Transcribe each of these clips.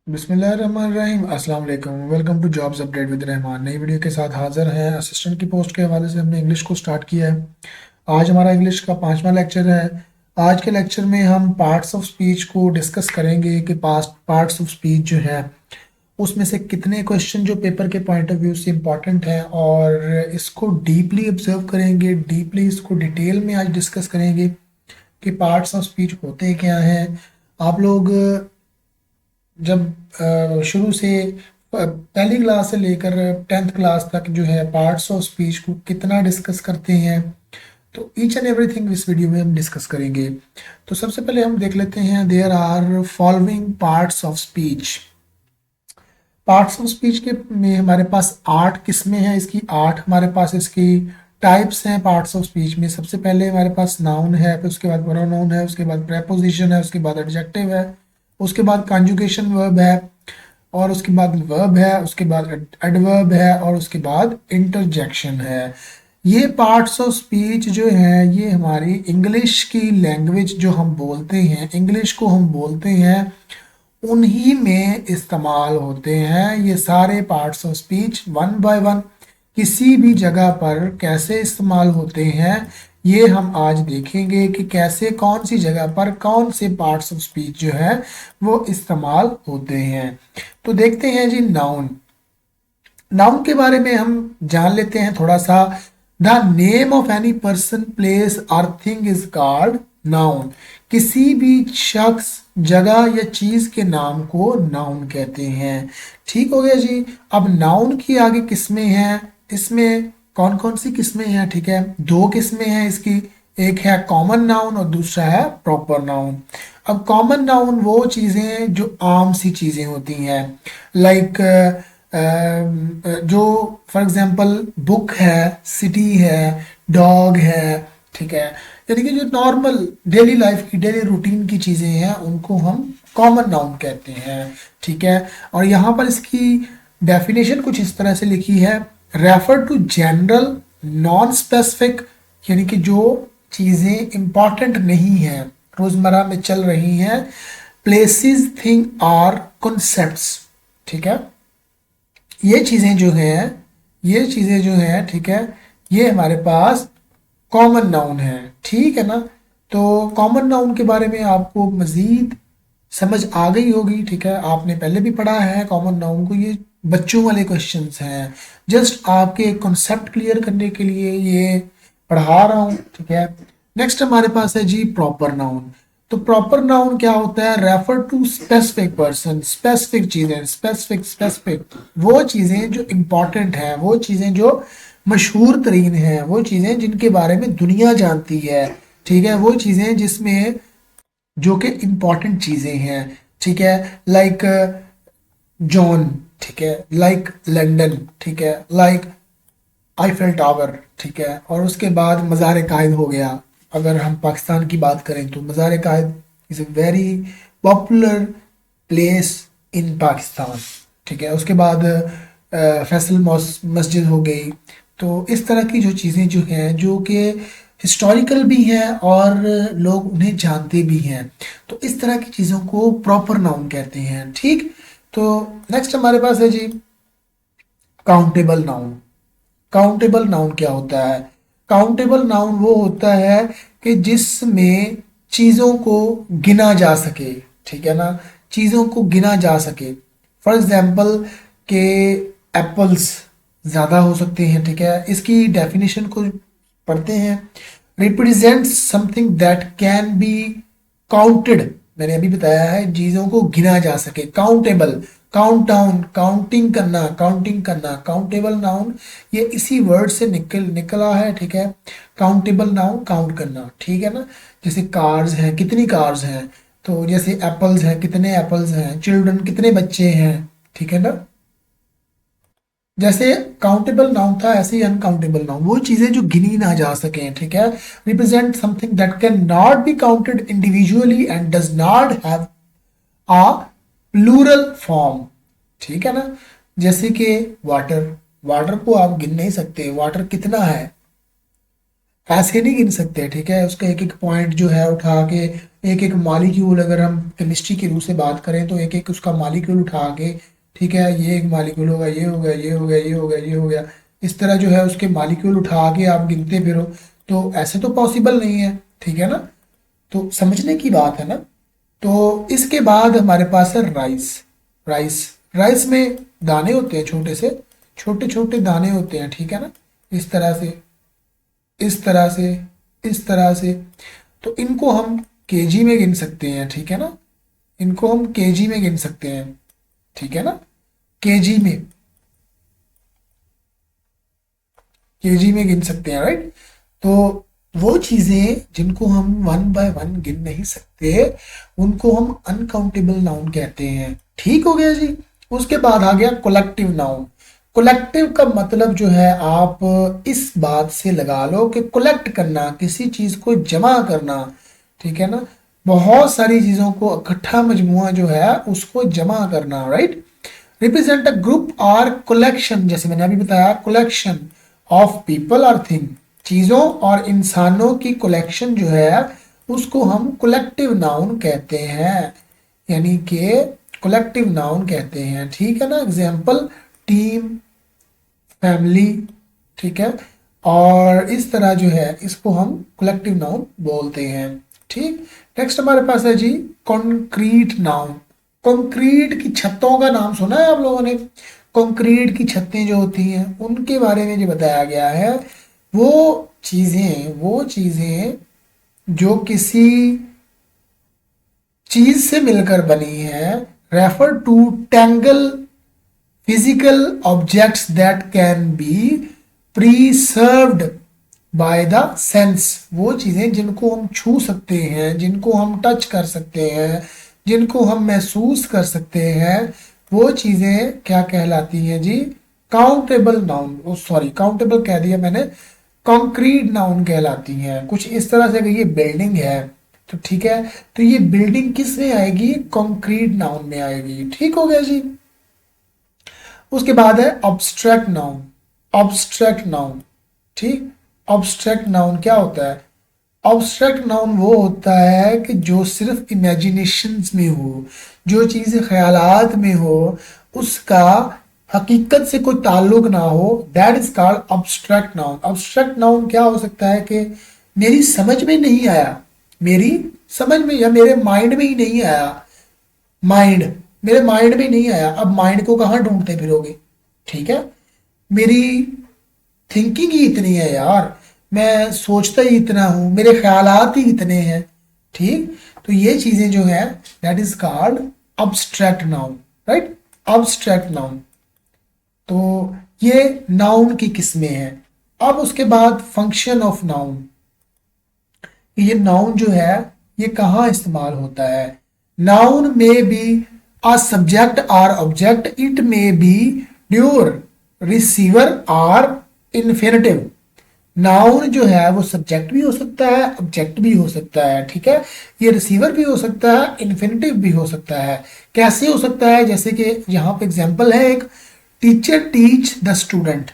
बिस्मिल्लाहिर्रहमानिर्रहीम। अस्सलाम वालेकुम। Welcome to jobs update with Rahman. नई वीडियो के साथ हाजिर हैं। असिस्टेंट की पोस्ट के हवाले से हमने इंग्लिश को स्टार्ट किया है। आज हमारा इंग्लिश का 5वां लेक्चर है। आज के लेक्चर में हम पार्ट्स ऑफ स्पीच को डिस्कस करेंगे कि पास्ट पार्ट्स ऑफ स्पीच जो है उसमें से कितने क्वेश्चन जो पेपर के पॉइंट ऑफ व्यू से इम्पॉर्टेंट हैं, और इसको डीपली ऑब्जर्व करेंगे, डीपली इसको डिटेल में आज डिस्कस करेंगे कि पार्ट्स ऑफ स्पीच होते क्या हैं। आप लोग जब शुरू से पहली क्लास से लेकर 10th क्लास तक जो है पार्ट्स ऑफ स्पीच को कितना डिस्कस करते हैं, तो ईच एंड एवरीथिंग इस वीडियो में हम डिस्कस करेंगे। तो सबसे पहले हम देख लेते हैं, there are following parts of speech. Parts of speech के में हमारे पास 8 किस्में हैं। इसकी 8 हमारे पास इसकी टाइप्स हैं पार्ट्स ऑफ स्पीच में। सबसे पहले हमारे पास नाउन है, फिर उसके बाद प्रोनाउन है, उसके बाद प्रेपोजिशन है, उसके बाद एडजेक्टिव है, उसके बाद कॉन्जुगेशन वर्ब है, और उसके बाद वर्ब है, उसके बाद एडवर्ब है, और उसके बाद इंटरजेक्शन है। ये पार्ट्स ऑफ स्पीच जो है ये हमारी इंग्लिश की लैंग्वेज जो हम बोलते हैं, इंग्लिश को हम बोलते हैं, उन्हीं में इस्तेमाल होते हैं। ये सारे parts of speech one by one किसी भी जगह पर कैसे इस्तेमाल होते हैं, ये हम आज देखेंगे कि कैसे कौन सी जगह पर कौन से पार्ट्स ऑफ स्पीच जो है वो इस्तेमाल होते हैं। तो देखते हैं जी, नाउन। नाउन के बारे में हम जान लेते हैं थोड़ा सा। The name of any person, place और थिंग इज कॉल्ड नाउन। किसी भी शख्स, जगह या चीज के नाम को नाउन कहते हैं। ठीक हो गया जी। अब नाउन की आगे किस्में हैं। इसमें कौन कौन सी किस्में हैं? ठीक है, 2 किस्में हैं इसकी। एक है कॉमन नाउन और दूसरा है प्रॉपर नाउन। अब कॉमन नाउन वो चीजें जो आम सी चीजें होती हैं, लाइक जो फॉर एग्जांपल बुक है, सिटी है, डॉग है। ठीक है, यानी कि जो नॉर्मल डेली लाइफ की, डेली रूटीन की चीजें हैं उनको हम कॉमन नाउन कहते हैं। ठीक है, और यहाँ पर इसकी डेफिनेशन कुछ इस तरह से लिखी है, refer to general non specific, यानी कि जो चीजें इंपॉर्टेंट नहीं हैं, रोजमर्रा में चल रही हैं। Places, thing are concepts. ठीक है, ये चीजें जो हैं, ये चीजें जो हैं, ठीक है, ये हमारे पास कॉमन नाउन है। ठीक है ना। तो कॉमन नाउन के बारे में आपको मजीद समझ आ गई होगी। ठीक है, आपने पहले भी पढ़ा है कॉमन नाउन को। ये बच्चों वाले क्वेश्चंस हैं, जस्ट आपके कॉन्सेप्ट क्लियर करने के लिए ये पढ़ा रहा हूँ। ठीक है, नेक्स्ट हमारे पास है जी प्रॉपर नाउन। तो प्रॉपर नाउन क्या होता है? Refer to specific person, specific चीजें, स्पेसिफिक स्पेसिफिक वो चीजें जो इंपॉर्टेंट हैं, वो चीजें जो मशहूर तरीन हैं, वो चीजें जिनके बारे में दुनिया जानती है। ठीक है, वो चीजें जिसमें जो कि इंपॉर्टेंट चीजें हैं। ठीक है, लाइक जॉन, ठीक है, लाइक लंदन, ठीक है, लाइक आईफेल टावर। ठीक है, और उसके बाद मज़ार कायद हो गया। अगर हम पाकिस्तान की बात करें तो Mazar Quaid is a very popular place in Pakistan. ठीक है, उसके बाद फैसल मस्जिद हो गई। तो इस तरह की जो चीज़ें जो हैं जो कि हिस्टोरिकल भी हैं और लोग उन्हें जानते भी हैं, तो इस तरह की चीज़ों को प्रॉपर नाउन कहते हैं। ठीक, तो नेक्स्ट हमारे पास है जी काउंटेबल नाउन। काउंटेबल नाउन क्या होता है? काउंटेबल नाउन वो होता है कि जिसमें चीज़ों को गिना जा सके। ठीक है ना, चीज़ों को गिना जा सके। फॉर एग्जाम्पल के एप्पल्स ज़्यादा हो सकते हैं। ठीक है, इसकी डेफिनेशन को पढ़ते हैं। Represents something that can be counted. मैंने अभी बताया है चीज़ों को गिना जा सके। काउंटेबल, काउंट डाउन, काउंटिंग करना, काउंटिंग करना। काउंटेबल नाउन ये इसी वर्ड से निकला है। ठीक है, काउंटेबल नाउन काउंट करना। ठीक है ना, जैसे कार्स हैं, कितनी कार्स हैं, तो जैसे एप्पल्स हैं, कितने एप्पल्स हैं, चिल्ड्रन कितने बच्चे हैं। ठीक है ना, जैसे काउंटेबल नाउन था ऐसे ही अनकाउंटेबल नाउन वो चीजें जो गिनी ना जा सके। ठीक है, represent something that can not be counted individually and does not have a plural form. ठीक है ना, जैसे कि वाटर, वाटर को आप गिन नहीं सकते, वाटर कितना है। ऐसे नहीं गिन सकते, ठीक है। उसका एक एक पॉइंट जो है उठा के, एक एक मालिक्यूल, अगर हम केमिस्ट्री के रूप से बात करें तो एक एक उसका मालिक्यूल उठा के, ठीक है, ये एक मालिक्यूल होगा, ये हो गया, ये हो गया, ये हो गया, ये हो गया, इस तरह जो है उसके मालिक्यूल उठा के आप गिनते फिरो, तो ऐसे तो पॉसिबल नहीं है, ठीक है ना। तो समझने की बात है ना। तो इसके बाद हमारे पास है राइस। राइस राइस में दाने होते हैं, छोटे से छोटे छोटे दाने होते हैं, ठीक है ना, इस तरह से, इस तरह से, इस तरह से। तो इनको हम केजी में गिन सकते हैं, ठीक है ना, इनको हम केजी में गिन सकते हैं, ठीक है ना, केजी में, केजी में गिन सकते हैं, राइट। तो वो चीजें जिनको हम वन बाय वन गिन नहीं सकते, उनको हम अनकाउंटेबल नाउन कहते हैं, ठीक हो गया जी। उसके बाद आ गया कोलेक्टिव नाउन। कोलेक्टिव का मतलब जो है, आप इस बात से लगा लो कि कलेक्ट करना, किसी चीज को जमा करना, ठीक है ना, बहुत सारी चीजों को इकट्ठा, मजमुआ जो है उसको जमा करना, राइट। रिप्रेजेंट अ ग्रुप और कलेक्शन, जैसे मैंने अभी बताया, कलेक्शन ऑफ पीपल और थिंग, चीजों और इंसानों की कलेक्शन जो है उसको हम कलेक्टिव नाउन कहते हैं, यानी कि कलेक्टिव नाउन कहते हैं, ठीक है ना। एग्जाम्पल, टीम, फैमिली, ठीक है। और इस तरह जो है इसको हम कलेक्टिव नाउन बोलते हैं, ठीक। नेक्स्ट हमारे पास है जी कॉन्क्रीट नाउन। कंक्रीट की छतों का नाम सुना है आप लोगों ने? कंक्रीट की छतें जो होती हैं उनके बारे में जो बताया गया है, वो चीजें जो किसी चीज से मिलकर बनी है, refer to tangible physical objects that can be perceived by the sense. वो चीजें जिनको हम छू सकते हैं, जिनको हम टच कर सकते हैं, जिनको हम महसूस कर सकते हैं, वो चीजें क्या कहलाती हैं जी? काउंटेबल नाउन, ओ सॉरी, काउंटेबल कह दिया मैंने, कॉन्क्रीट नाउन कहलाती हैं। कुछ इस तरह से, अगर ये बिल्डिंग है तो ठीक है, तो ये बिल्डिंग किस में आएगी? कॉन्क्रीट नाउन में आएगी, ठीक हो गया जी। उसके बाद है ऑब्स्ट्रैक्ट नाउन। ऑब्स्ट्रैक्ट नाउन, ठीक। ऑब्स्ट्रैक्ट नाउन क्या होता है? ऑब्स्ट्रैक्ट नाउन वो होता है कि जो सिर्फ इमेजिनेशंस में हो, जो चीज़ ख्यालात में हो, उसका हकीकत से कोई ताल्लुक ना हो, that is called obstruct noun. Obstruct noun क्या हो सकता है कि मेरी समझ में नहीं आया, मेरी समझ में या मेरे माइंड में ही नहीं आया, माइंड, मेरे माइंड में नहीं आया। अब माइंड को कहाँ ढूंढते फिरोगे, ठीक है। मेरी थिंकिंग ही इतनी है यार, मैं सोचता ही इतना हूं, मेरे ख्यालात ही इतने हैं, ठीक। तो ये चीजें जो है that is called abstract noun, right, abstract noun. तो ये नाउन की किस्में हैं। अब उसके बाद फंक्शन ऑफ नाउन। ये नाउन जो है ये कहाँ इस्तेमाल होता है? नाउन में बी अ सब्जेक्ट और ऑब्जेक्ट, इट में बी ड्यूर, रिसीवर और इन्फिनेटिव। नाउन जो है वो सब्जेक्ट भी हो सकता है, ऑब्जेक्ट भी हो सकता है, ठीक है। ये रिसीवर भी हो सकता है, इन्फिनेटिव भी हो सकता है। कैसे हो सकता है? जैसे कि यहाँ पे एग्जांपल है एक, teacher teach the student,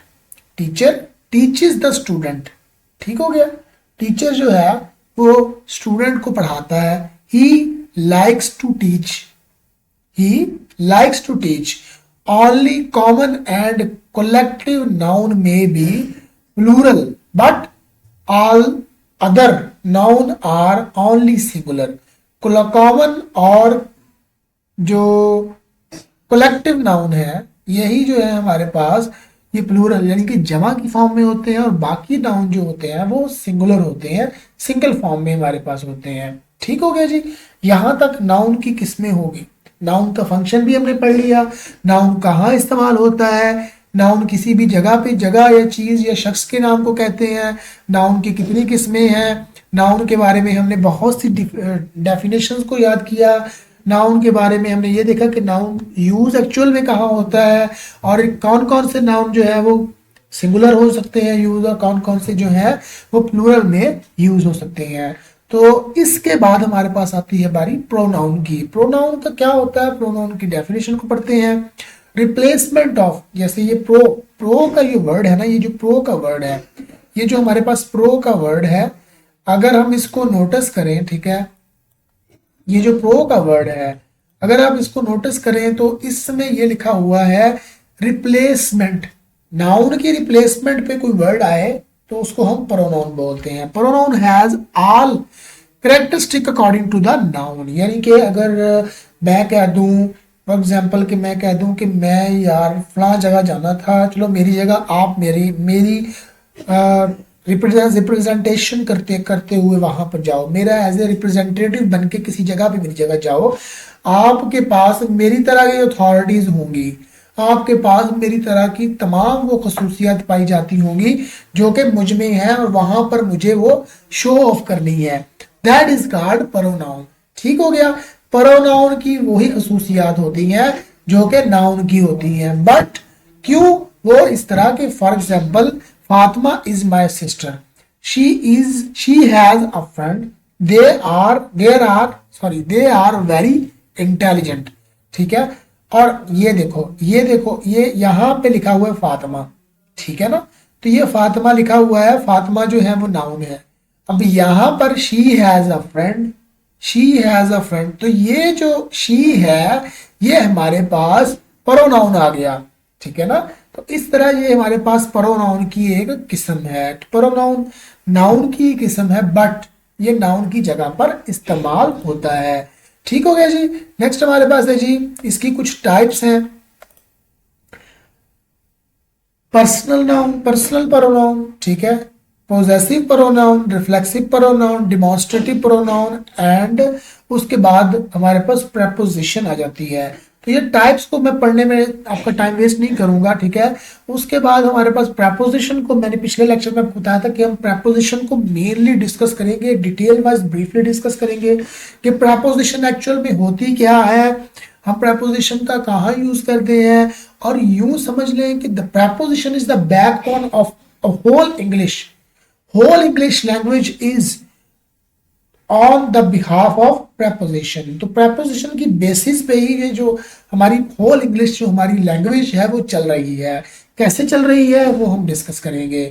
teacher teaches the student, ठीक हो गया। टीचर जो है वो स्टूडेंट को पढ़ाता है। He likes to teach, he likes to teach. Only common and collective noun may be plural, but all other noun are only singular. Common और जो कलेक्टिव नाउन है, यही जो है हमारे पास, ये प्लूरल यानी कि जमा की फॉर्म में होते हैं, और बाकी नाउन जो होते हैं वो सिंगुलर होते हैं, सिंगल फॉर्म में हमारे पास होते हैं, ठीक हो गया जी। यहां तक नाउन की किस्में होगी। नाउन का फंक्शन भी हमने पढ़ लिया, नाउन कहाँ इस्तेमाल होता है, नाउन किसी भी जगह पे, जगह या चीज या शख्स के नाम को कहते हैं, नाउन की कितनी किस्में हैं, नाउन के बारे में हमने बहुत सी डेफिनेशंस को याद किया। नाउन के बारे में हमने ये देखा कि नाउन यूज एक्चुअल में कहाँ होता है, और कौन कौन से नाउन जो है वो सिंगुलर हो सकते हैं यूज, और कौन कौन से जो है वो प्लूरल में यूज हो सकते हैं। तो इसके बाद हमारे पास आती है बारी प्रोनाउन की। प्रोनाउन का क्या होता है? प्रोनाउन की डेफिनेशन को पढ़ते हैं। रिप्लेसमेंट ऑफ, जैसे ये प्रो, प्रो का ये वर्ड है ना, ये जो प्रो का वर्ड है, ये जो हमारे पास प्रो का वर्ड है, अगर हम इसको नोटिस करें, ठीक है, ये जो प्रो का वर्ड है अगर आप इसको नोटिस करें तो इसमें ये लिखा हुआ है रिप्लेसमेंट। नाउन की रिप्लेसमेंट पे कोई वर्ड आए तो उसको हम प्रोनाउन बोलते हैं। Pronoun has all characteristic according to the noun, यानी कि अगर मैं कह दूं फॉर एग्जाम्पल कि मैं कह दूं कि मैं यार फलां जगह जाना था, चलो मेरी जगह आप मेरी मेरी रिप्रेजेंटेशन करते करते हुए वहां पर जाओ, मेरा एज ए रिप्रेजेंटेटिव बन के किसी जगह पे मेरी जगह जाओ, आपके पास मेरी तरह की अथॉरिटीज होंगी, आपके पास मेरी तरह की तमाम वो खसूसियात पाई जाती होंगी जो कि मुझ में है और वहां पर मुझे वो शो ऑफ करनी है। That is called pronoun. ठीक हो गया। प्रोनाउन की वही खसूसियात होती हैं जो कि नाउन की होती हैं, बट क्यों वो इस तरह के, for example Fatima is my sister. She has a friend. They are very intelligent. ठीक है। और ये देखो ये यहाँ पे लिखा हुआ है फातिमा, ठीक है ना, तो ये फातिमा लिखा हुआ है, फातिमा जो है वो नाउन है। अब यहाँ पर she has a friend, तो ये जो she है ये हमारे पास प्रोनाउन आ गया, ठीक है ना। तो इस तरह ये हमारे पास प्रोनाउन की एक किस्म है। प्रोनाउन नाउन की किस्म है बट ये नाउन की जगह पर इस्तेमाल होता है। ठीक हो गया जी। नेक्स्ट हमारे पास है जी, इसकी कुछ टाइप्स हैं। पर्सनल नाउन, पर्सनल प्रोनाउन, ठीक है, possessive pronoun, reflexive pronoun, demonstrative pronoun and उसके बाद हमारे पास प्रेपोजिशन आ जाती है। तो ये टाइप्स को मैं पढ़ने में आपका टाइम वेस्ट नहीं करूंगा, ठीक है। उसके बाद हमारे पास प्रेपोजिशन को मैंने पिछले लेक्चर में बताया था कि हम प्रेपोजिशन को मेनली डिस्कस करेंगे, डिटेल वाइज ब्रीफली डिस्कस करेंगे कि प्रेपोजिशन एक्चुअल में होती क्या है, हम प्रेपोजिशन का कहाँ यूज करते हैं, और यूं समझ लें कि the preposition is the backbone of whole English language is on the behalf of preposition. तो प्रेपोजिशन की बेसिस पे ही ये जो हमारी होल इंग्लिश जो हमारी लैंग्वेज है वो चल रही है। कैसे चल रही है वो हम डिस्कस करेंगे।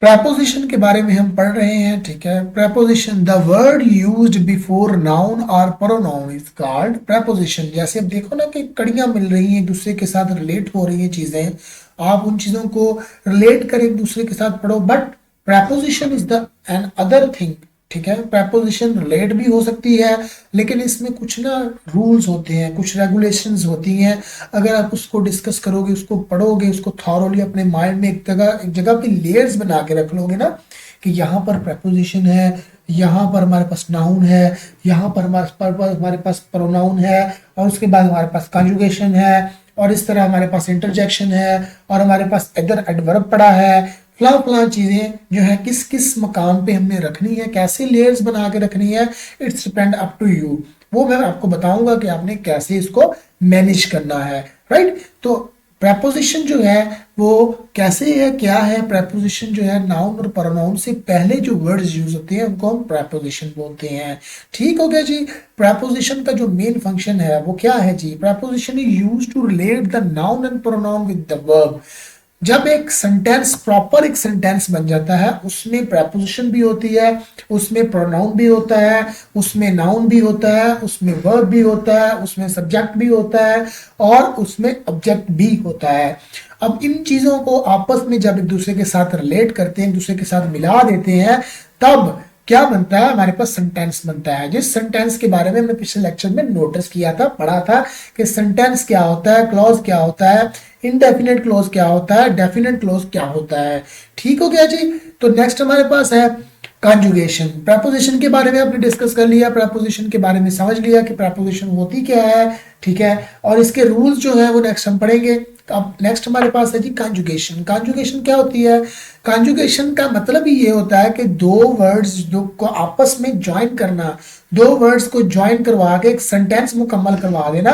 प्रेपोजिशन के बारे में हम पढ़ रहे हैं, ठीक है। Preposition, the word used before noun और प्रोनाउन इज कॉल्ड प्रेपोजिशन। जैसे अब देखो ना कि कड़ियां मिल रही हैं, एक दूसरे के साथ रिलेट हो रही हैं चीजें, आप उन चीजों को रिलेट कर एक दूसरे के साथ पढ़ो, but preposition is the another thing, ठीक है। प्रेपोजिशन रिलेट भी हो सकती है लेकिन इसमें कुछ ना रूल्स होते हैं, कुछ रेगुलेशंस होती हैं। अगर आप उसको डिस्कस करोगे, उसको पढ़ोगे, उसको थॉरोली अपने माइंड में एक जगह पे लेयर्स बना के रख लोगे ना कि यहाँ पर प्रेपोजिशन है, यहाँ पर हमारे पास नाउन है, यहाँ पर हमारे पास प्रोनाउन है, और उसके बाद हमारे पास कॉन्जुगेशन है, और इस तरह हमारे पास इंटरजेक्शन है, और हमारे पास इधर एडवर्ब पड़ा है, फला चीजें जो है किस किस मकाम पे हमने रखनी है, कैसे लेयर्स बना के रखनी है, it's depend up to you. वो मैं आपको बताऊंगा कि आपने कैसे इसको मैनेज करना है, राइट। तो प्रेपोजिशन जो है वो कैसे है, क्या है। प्रेपोजिशन जो है नाउन और प्रोनाउन से पहले जो वर्ड्स यूज होते हैं उनको हम प्रेपोजिशन बोलते हैं। ठीक हो गया जी। प्रेपोजिशन का जो मेन फंक्शन है वो क्या है जी। Preposition is used to relate the noun and pronoun with the verb. जब एक सेंटेंस प्रॉपर एक सेंटेंस बन जाता है उसमें प्रेपोजिशन भी होती है, उसमें प्रोनाउन भी होता है, उसमें नाउन भी होता है, उसमें वर्ब भी होता है, उसमें सब्जेक्ट भी होता है, और उसमें ऑब्जेक्ट भी होता है। अब इन चीजों को आपस में जब एक दूसरे के साथ रिलेट करते हैं, एक दूसरे के साथ मिला देते हैं, तब क्या बनता है, हमारे पास सेंटेंस बनता है। जिस सेंटेंस के बारे में हमने पिछले लेक्चर में नोटिस किया था, पढ़ा था कि सेंटेंस क्या होता है, क्लॉज क्या होता है, इनडेफिनेट क्लॉज क्या होता है, डेफिनेट क्लॉज क्या होता है। ठीक हो गया जी। तो नेक्स्ट हमारे पास है कॉन्जुगेशन। प्रेपोजिशन के बारे में आपने डिस्कस कर लिया, प्रेपोजिशन के बारे में समझ लिया कि प्रेपोजिशन होती क्या है, ठीक है, और इसके रूल्स जो है वो नेक्स्ट हम पढ़ेंगे। अब नेक्स्ट हमारे पास है जी कॉन्जुगेशन। कॉन्जुगेशन क्या होती है। कॉन्जुगेशन का मतलब ही ये होता है कि दो वर्ड्स को आपस में ज्वाइन करना, दो वर्ड्स को ज्वाइन करवा के एक सेंटेंस मुकम्मल करवा देना।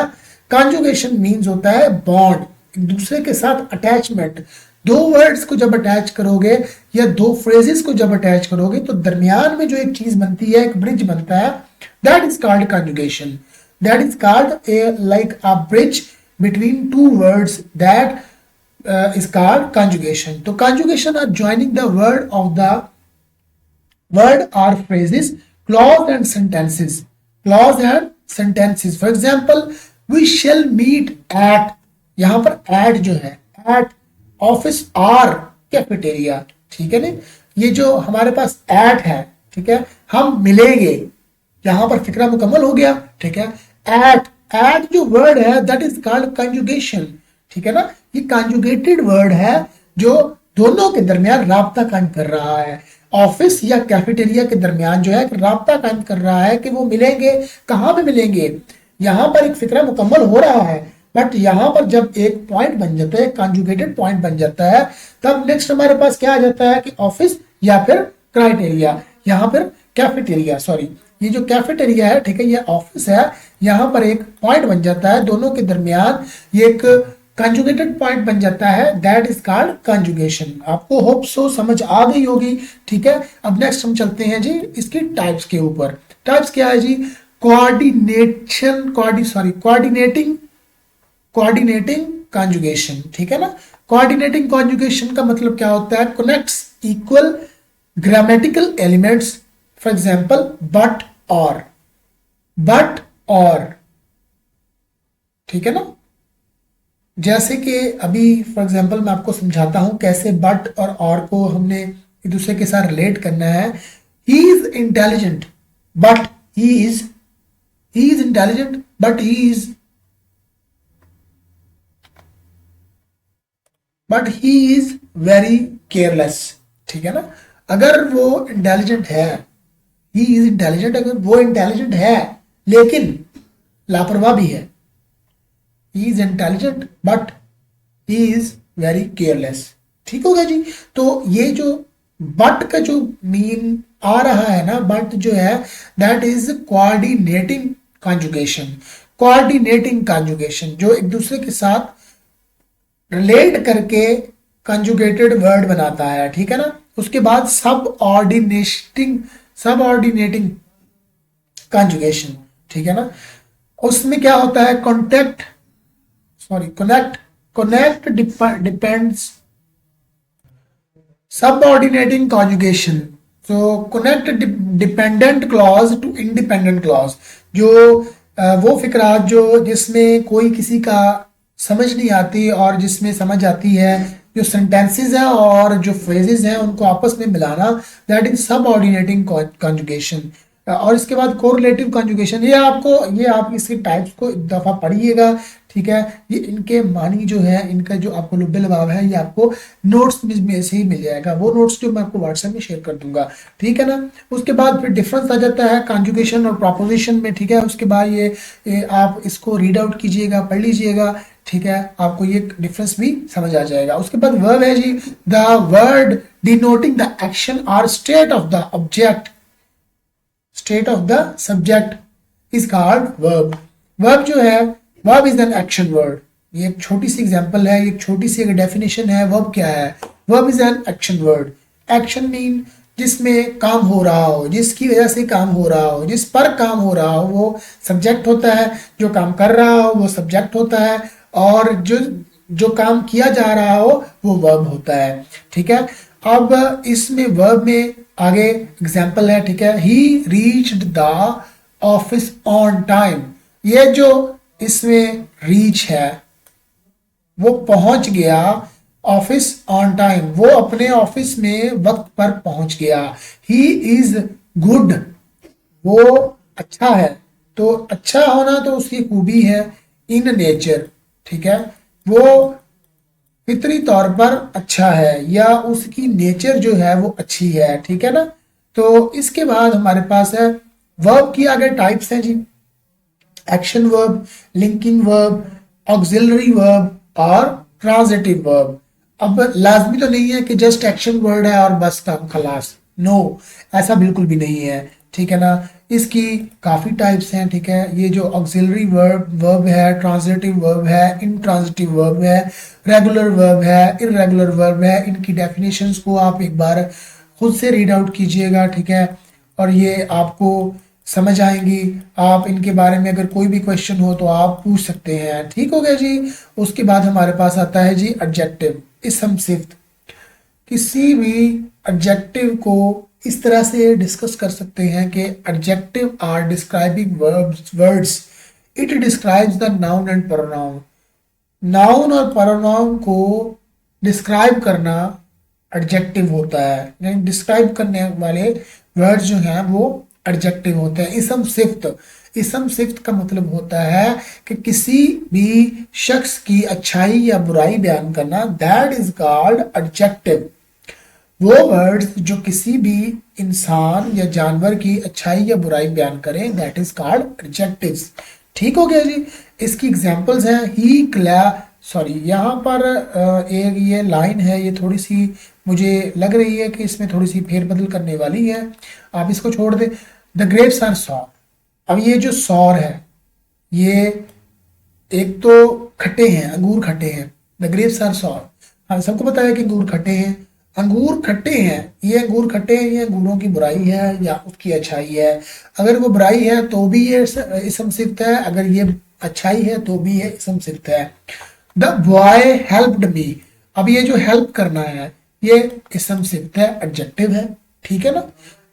कॉन्जुगेशन मीन्स होता है बॉन्ड, एक दूसरे के साथ अटैचमेंट। दो वर्ड्स को जब अटैच करोगे या दो फ्रेजेस को जब अटैच करोगे तो दरमियान में जो एक चीज बनती है, एक ब्रिज बनता है, that is called conjugation. That is called a like a bridge between two words that is called conjugation. तो conjugation are joining the word or phrases, clause and sentences. Clause and sentences. For example, we shall meet at, यहां पर at जो है at office or cafeteria, ठीक है ना, ये जो हमारे पास at है, ठीक है, हम मिलेंगे, यहां पर फिक्रा मुकम्मल हो गया, ठीक है। at जो वर्ड है दैट इज कॉल्ड कंजुगेशन, ठीक है ना, ये कंजुगेटेड वर्ड है जो दोनों के दरमियान राब्ता कायम कर रहा है। ऑफिस या कैफेटेरिया के दरमियान जो है राब्ता कायम कर रहा है कि वो मिलेंगे, कहां पे मिलेंगे, यहां पर एक फिक्रा मुकम्मल हो रहा है, बट यहां पर जब एक पॉइंट बन जाता है, कंजुगेटेड पॉइंट बन जाता है, तब नेक्स्ट हमारे पास क्या आ जाता है कि ऑफिस या फिर क्राइटेरिया, यहां पर कैफेटेरिया, सॉरी ये जो कैफेटेरिया है, ठीक है, ये ऑफिस है, यहां पर एक पॉइंट बन जाता है, दोनों के दरमियान ये एक कंजुगेटेड पॉइंट बन जाता है, दैट इज कॉल्ड कंजुगेशन। आपको होप सो समझ आ गई होगी, ठीक है। अब नेक्स्ट हम चलते हैं जी इसकी टाइप्स के ऊपर। टाइप्स क्या है जी, कोऑर्डिनेटिंग कॉन्जुगेशन, ठीक है ना। कोऑर्डिनेटिंग कॉन्जुगेशन का मतलब क्या होता है, connects equal grammatical elements, for example but और, ठीक है ना। जैसे कि अभी फॉर एग्जाम्पल मैं आपको समझाता हूं कैसे बट और को हमने एक दूसरे के साथ रिलेट करना है। He is intelligent but he is intelligent but he is very careless, ठीक है ना। अगर वो इंटेलिजेंट है, ही इज इंटेलिजेंट, अगर वो इंटेलिजेंट है लेकिन लापरवाह भी है, he is intelligent but he is very careless, ठीक होगा जी। तो ये जो बट का जो मीन आ रहा है ना, बट जो है दैट इज कोऑर्डिनेटिंग कॉन्जुगेशन, जो एक दूसरे के साथ रिलेट करके कंजुगेटेड वर्ड बनाता है, ठीक है ना। उसके बाद सबऑर्डिनेटिंग कंजुगेशन, ठीक है ना। उसमें क्या होता है, कनेक्ट डिपेंड्स, सबऑर्डिनेटिंग कंजुगेशन, तो connect dependent clause to independent clause, जो वो फिक्रा जो जिसमें कोई किसी का समझ नहीं आती और जिसमें समझ आती है, जो सेंटेंसेस है और जो फ्रेजेस हैं उनको आपस में मिलाना, दैट इज सबऑर्डिनेटिंग कंजुगेशन। और इसके बाद कोरिलेटिव कंजुगेशन, ये आप इसके टाइप्स को एक दफा पढ़िएगा, ठीक है। ये इनके मानी जो है, इनका जो आपको लुब्बे लबाव है, ये आपको नोट्स में से ही मिल जाएगा, वो नोट्स जो मैं आपको व्हाट्सएप में शेयर कर दूंगा, ठीक है ना। उसके बाद फिर डिफरेंस आ जाता है कंजुगेशन और प्रोपोजिशन में, ठीक है। उसके बाद ये आप इसको रीड आउट कीजिएगा, पढ़ लीजिएगा, ठीक है, आपको ये डिफरेंस भी समझ आ जाएगा। उसके बाद वर्ब है जी, the word denoting the action और state of the subject is called verb. Verb जो है, verb is an action word. ये एक छोटी सी एग्जांपल है, एक छोटी सी डेफिनेशन है। वर्ब क्या है, verb is an action word. Action mean जिसमें काम हो रहा हो, जिसकी वजह से काम हो रहा हो, जिस पर काम हो रहा हो वो सब्जेक्ट होता है, जो काम कर रहा हो वो सब्जेक्ट होता है, और जो काम किया जा रहा हो वो वर्ब होता है, ठीक है। अब इसमें वर्ब में आगे एग्जाम्पल है, ठीक है। ही reached the office on time, ये जो इसमें रीच है वो पहुंच गया, ऑफिस ऑन टाइम, वो अपने ऑफिस में वक्त पर पहुंच गया। ही इज गुड, वो अच्छा है, तो अच्छा होना तो उसकी खूबी है, इन नेचर, ठीक है, वो फितरी तौर पर अच्छा है या उसकी नेचर जो है वो अच्छी है, ठीक है ना। तो इसके बाद हमारे पास है वर्ब की आगे टाइप्स हैं जी, action verb, linking verb, auxiliary verb और ट्रांजिटिव वर्ब। अब लाजमी तो नहीं है कि जस्ट एक्शन वर्ड है और बस काम खलास, नो, ऐसा बिल्कुल भी नहीं है, ठीक है ना। इसकी काफ़ी टाइप्स हैं, ठीक है। ये जो ऑक्सिलरी वर्ब है, ट्रांजिटिव वर्ब है, इंट्रांजिटिव वर्ब है, रेगुलर वर्ब है, इर्रेगुलर वर्ब है, इनकी डेफिनेशंस को आप एक बार खुद से रीड आउट कीजिएगा, ठीक है। और ये आपको समझ आएंगी। आप इनके बारे में अगर कोई भी क्वेश्चन हो तो आप पूछ सकते हैं। ठीक हो गया जी। उसके बाद हमारे पास आता है जी एडजेक्टिव, इसम सिफ्त। किसी भी एडजेक्टिव को इस तरह से डिस्कस कर सकते हैं कि adjective are describing words, it describes the noun and pronoun. Noun और प्रोनाउन को डिस्क्राइब करना एडजेक्टिव होता है, यानी डिस्क्राइब करने वाले वर्ड जो हैं वो एडजेक्टिव होते हैं। इसम सिफ्त, इसम सिफ्त का मतलब होता है कि किसी भी शख्स की अच्छाई या बुराई बयान करना, दैट इज कॉल्ड एडजेक्टिव। वो वर्ड्स जो किसी भी इंसान या जानवर की अच्छाई या बुराई बयान करें, दैट इज कॉल्ड एडजेक्टिव्स। ठीक हो गया जी। इसकी एग्जांपल्स हैं ही क्ला, सॉरी यहाँ पर एक ये लाइन है, ये थोड़ी सी मुझे लग रही है कि इसमें थोड़ी सी फेरबदल करने वाली है, आप इसको छोड़ दें। The grapes are sour. अब ये जो सॉर है, ये एक तो खट्टे हैं, अंगूर खट्टे हैं। द ग्रेप्स आर सॉर, हम सबको पता है कि अंगूर खट्टे हैं। अंगूर खट्टे हैं, ये अंगूर खट्टे हैं, ये अंगूरों की बुराई है या उसकी अच्छाई है। अगर वो बुराई है तो भी ये इसम सिफ्त है, अगर ये अच्छाई है तो भी ये इसम सिफ्त है। The boy helped me. अब ये जो हेल्प करना है ये इसम सिफ्त है, एडजेक्टिव है। ठीक है ना।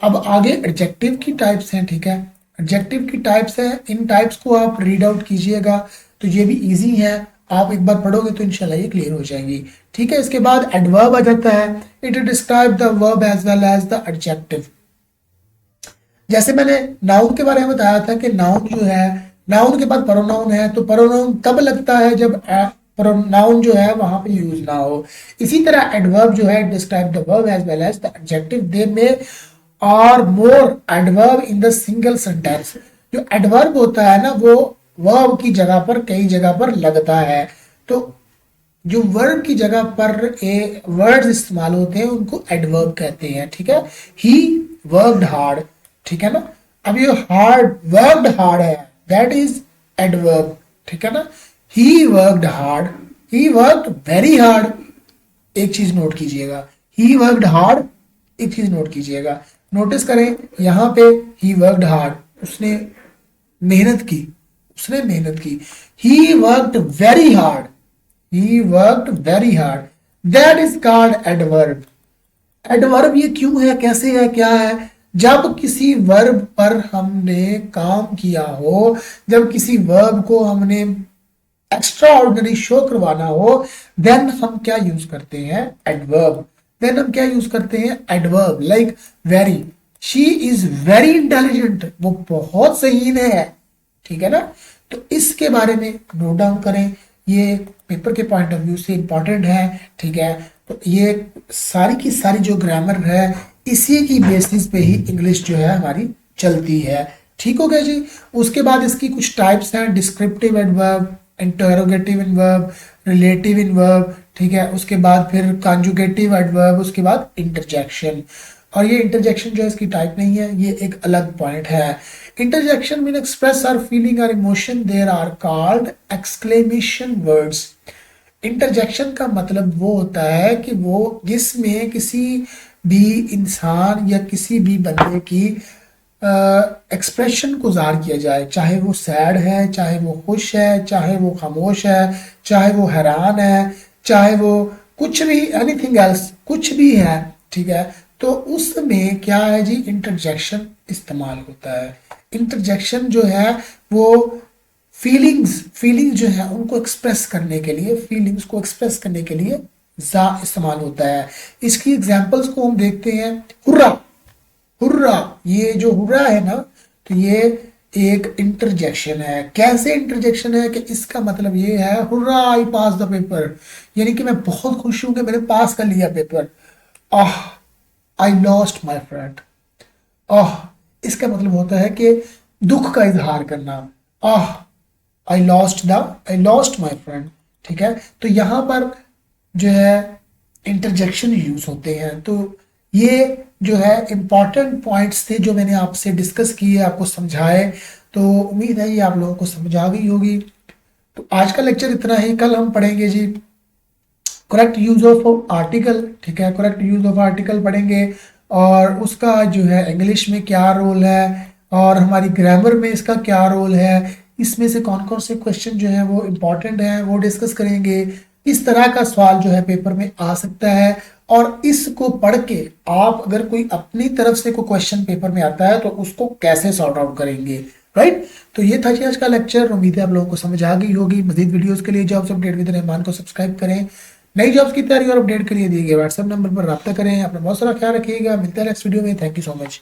अब आगे एडजेक्टिव की टाइप्स हैं। ठीक है, एडजेक्टिव की टाइप्स हैं, इन टाइप्स को आप रीड आउट कीजिएगा तो ये भी इजी है, आप एक बार पढ़ोगे तो इंशाल्लाह ये क्लियर हो जाएंगी। ठीक है, इसके बाद एडवर्ब आ जाता है। It describe the verb as well as the adjective. जैसे मैंने नाउन के बारे में बताया था कि नाउन जो है, नाउन के बाद प्रोनाउन है, तो प्रोनाउन तब लगता है जब प्रोनाउन जो है वहां पे यूज ना हो। इसी तरह एडवर्ब जो है describe the verb as well as the adjective. They may are more adverb in the single sentence. जो एडवर्ब होता है ना वो वर्ब की जगह पर कई जगह पर लगता है। तो जो वर्ब की जगह पर ए वर्ड्स इस्तेमाल होते हैं उनको एडवर्ब कहते हैं। ठीक है, ही वर्कड हार्ड। ठीक है ना। अब ये हार्ड, वर्कड हार्ड है, दैट इज एडवर्ब। ठीक है ना। He worked hard, he worked very hard. एक चीज नोट कीजिएगा, ही वर्कड हार्ड, एक चीज नोट कीजिएगा, नोटिस करें यहां पे ही वर्कड हार्ड, उसने मेहनत की, उसने मेहनत की। He worked very hard, he worked very hard, that is called adverb. Adverb ये क्यों है, कैसे है, क्या है? जब किसी वर्ब पर हमने काम किया हो, जब किसी वर्ब को हमने एक्स्ट्रा ऑर्डिनरी शो करवाना हो, देन हम क्या यूज करते हैं, एडवर्ब। देन हम क्या यूज करते हैं, adverb. Like very, she is very intelligent, वो बहुत सहीन है। ठीक है ना। तो इसके बारे में नोट डाउन करें, ये पेपर के पॉइंट ऑफ व्यू से इंपॉर्टेंट है। ठीक है, तो ये सारी की सारी जो ग्रामर है इसी की बेसिस पे ही इंग्लिश जो है हमारी चलती है। ठीक हो गया जी। उसके बाद इसकी कुछ टाइप्स हैं, descriptive adverb, interrogative adverb, relative adverb. ठीक है, उसके बाद फिर कॉन्जुगेटिव एडवर्ब, उसके बाद इंटरजेक्शन। और ये इंटरजेक्शन जो है इसकी टाइप नहीं है, ये एक अलग पॉइंट है। Interjection mean express our feeling और emotion, there are called exclamation words. Interjection का मतलब वो होता है कि वो जिसमें किसी भी इंसान या किसी भी बंदे की एक्सप्रेशन को ज़ाहिर किया जाए, चाहे वो सैड है, चाहे वो खुश है, चाहे वो खामोश है, चाहे वो हैरान है, चाहे वो कुछ भी, एनीथिंग एल्स, कुछ भी है। ठीक है, तो उसमें क्या है जी, इंटरजेक्शन इस्तेमाल होता है। इंटरजेक्शन जो है वो फीलिंग्स जो है उनको एक्सप्रेस करने के लिए, फीलिंग्स को एक्सप्रेस करने के लिए जा इस्तेमाल होता है। इसकी एग्जांपल्स को हम देखते हैं। हुर्रा, हुर्रा, ये जो हुर्रा है ना, तो ये एक इंटरजेक्शन है। कैसे इंटरजेक्शन है कि इसका मतलब ये है, hurrah I pass the paper, यानी कि मैं बहुत खुश हूं कि मैंने पास कर लिया paper. Ah I lost my friend, ah इसका मतलब होता है कि दुख का इजहार करना। Ah I lost my friend. ठीक है, तो यहां पर जो है इंटरजेक्शन यूज होते हैं। तो ये जो है इंपॉर्टेंट पॉइंट्स थे जो मैंने आपसे डिस्कस किए, आपको समझाए। तो उम्मीद है ये आप लोगों को समझ आ गई होगी। तो आज का लेक्चर इतना ही, कल हम पढ़ेंगे जी करेक्ट यूज ऑफ आर्टिकल। ठीक है, करेक्ट यूज ऑफ आर्टिकल पढ़ेंगे और उसका जो है इंग्लिश में क्या रोल है और हमारी ग्रामर में इसका क्या रोल है, इसमें से कौन कौन से क्वेश्चन जो है वो इम्पोर्टेंट हैं वो डिस्कस करेंगे। इस तरह का सवाल जो है पेपर में आ सकता है, और इसको पढ़ के आप अगर कोई अपनी तरफ से कोई क्वेश्चन पेपर में आता है तो उसको कैसे सॉर्ट आउट करेंगे, राइट। तो ये था जी आज का लेक्चर। उम्मीद है आप लोगों को समझ आ गई होगी। मजीद वीडियोस के लिए जॉब्स अपडेट विद रहमान को सब्सक्राइब करें। नई जॉब्स की तैयारी और अपडेट के लिए दिए गए व्हाट्सएप नंबर पर रब्ता करें। अपना बहुत सारा ख्याल रखिएगा। मिलते हैं नेक्स्ट वीडियो में। Thank you so much.